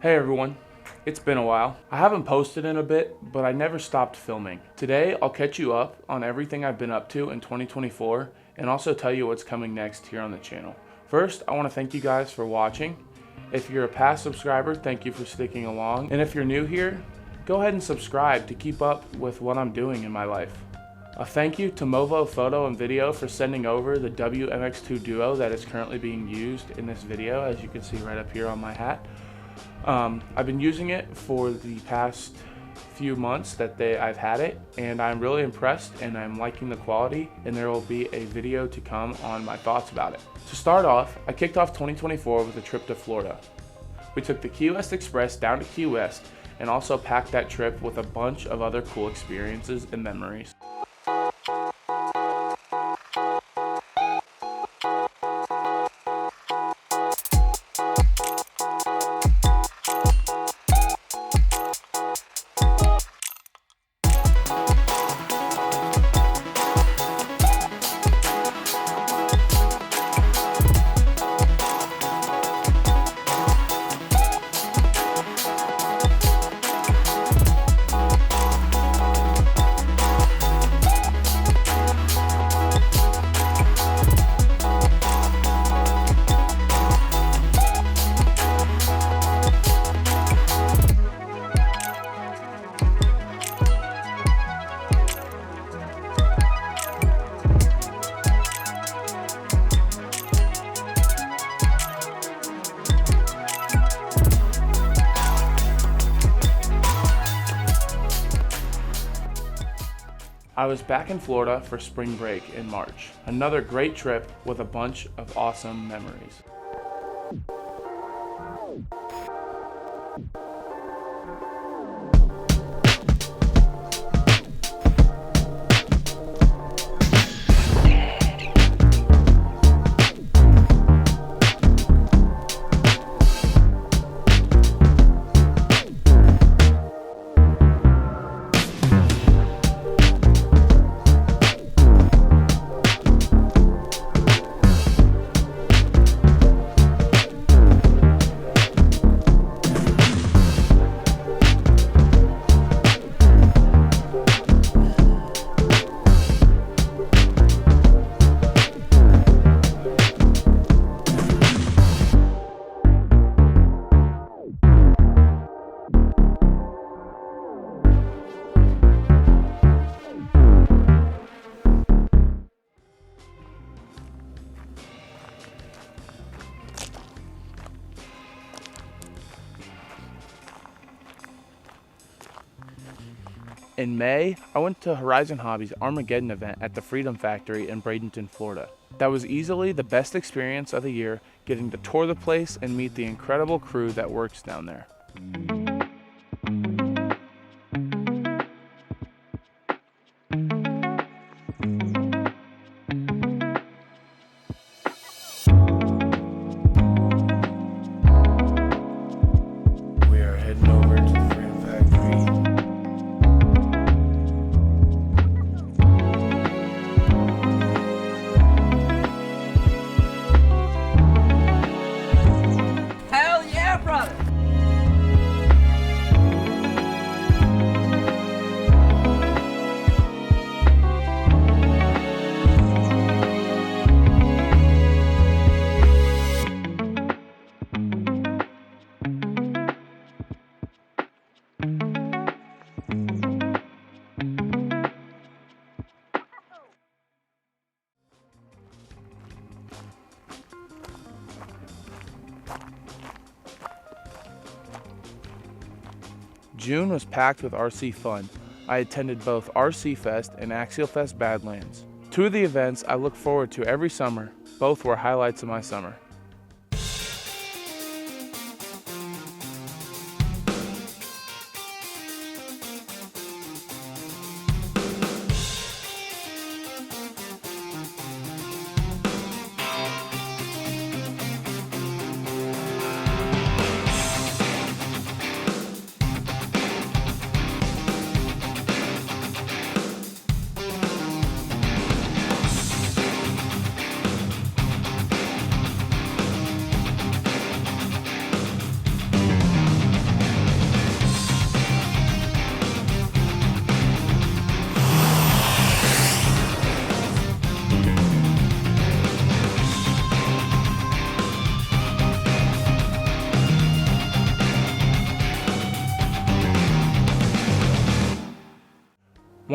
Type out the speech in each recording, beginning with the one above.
Hey everyone, it's been a while. I haven't posted in a bit, but I never stopped filming. Today I'll catch you up on everything I've been up to in 2024 and also tell you what's coming next here on the channel. First, I want to thank you guys for watching. If you're a past subscriber, thank you for sticking along. And if you're new here, go ahead and subscribe to keep up with what I'm doing in my life. A thank you to Movo Photo and Video for sending over the WMX2 Duo that is currently being used in this video, as you can see right up here on my hat. I've been using it for the past few months that I've had it, and I'm really impressed and I'm liking the quality, and there will be a video to come on my thoughts about it. To start off, I kicked off 2024 with a trip to Florida. We took the Key West Express down to Key West and also packed that trip with a bunch of other cool experiences and memories. I was back in Florida for spring break in March. Another great trip with a bunch of awesome memories. In May, I went to Horizon Hobby's Armageddon event at the Freedom Factory in Bradenton, Florida. That was easily the best experience of the year, getting to tour the place and meet the incredible crew that works down there. We are heading over to the Freedom Factory. June was packed with RC fun. I attended both RC Fest and Axialfest Badlands. Two of the events I look forward to every summer. Both were highlights of my summer.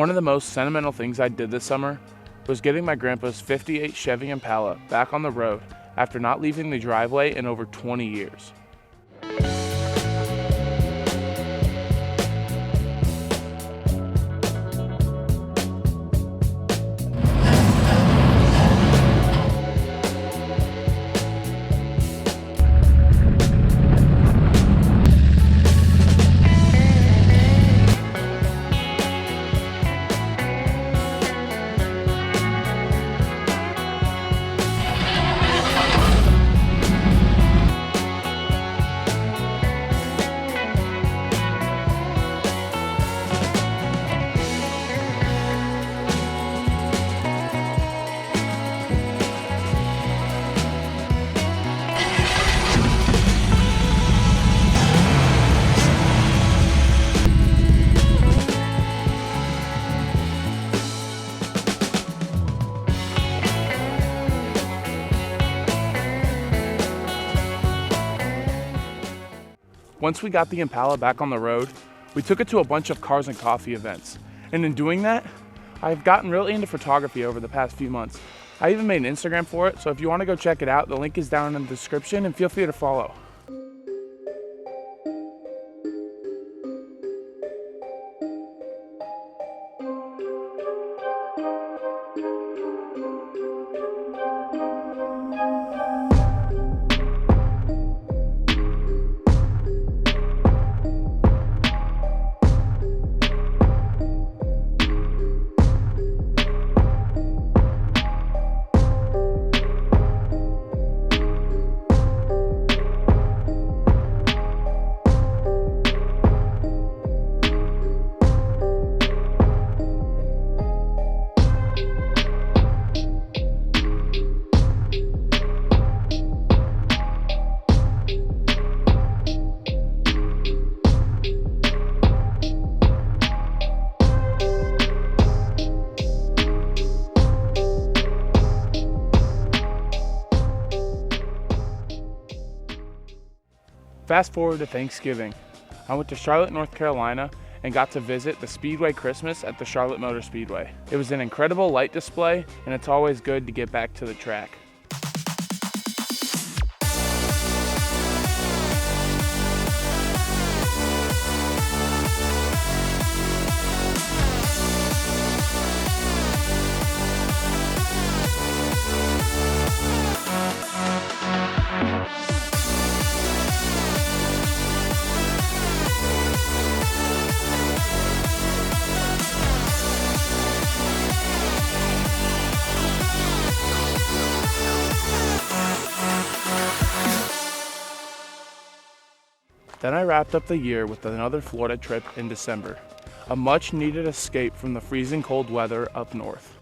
One of the most sentimental things I did this summer was getting my grandpa's '58 Chevy Impala back on the road after not leaving the driveway in over 20 years. Once we got the Impala back on the road, we took it to a bunch of cars and coffee events. And in doing that, I've gotten really into photography over the past few months. I even made an Instagram for it, so if you want to go check it out, the link is down in the description and feel free to follow. Fast forward to Thanksgiving. I went to Charlotte, North Carolina and got to visit the Speedway Christmas at the Charlotte Motor Speedway. It was an incredible light display, and it's always good to get back to the track. Then I wrapped up the year with another Florida trip in December, a much needed escape from the freezing cold weather up north.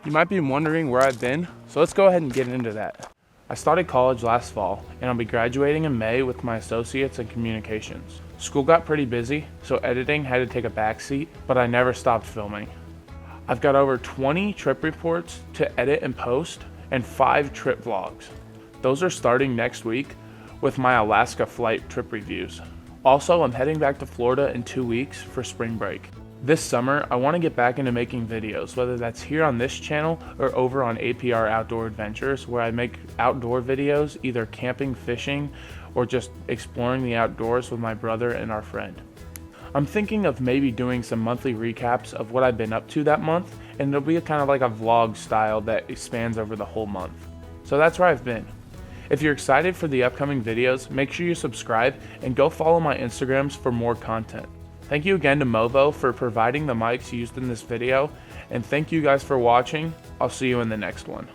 You might be wondering where I've been, so let's go ahead and get into that. I started college last fall, and I'll be graduating in May with my associates in communications. School got pretty busy, so editing had to take a backseat, but I never stopped filming. I've got over 20 trip reports to edit and post, and 5 trip vlogs. Those are starting next week with my Alaska flight trip reviews. Also, I'm heading back to Florida in 2 weeks for spring break. This summer, I want to get back into making videos, whether that's here on this channel or over on APR Outdoor Adventures, where I make outdoor videos, either camping, fishing, or just exploring the outdoors with my brother and our friend. I'm thinking of maybe doing some monthly recaps of what I've been up to that month, and it'll be kind of like a vlog style that expands over the whole month. So that's where I've been. If you're excited for the upcoming videos, make sure you subscribe and go follow my Instagrams for more content. Thank you again to Movo for providing the mics used in this video, and thank you guys for watching. I'll see you in the next one.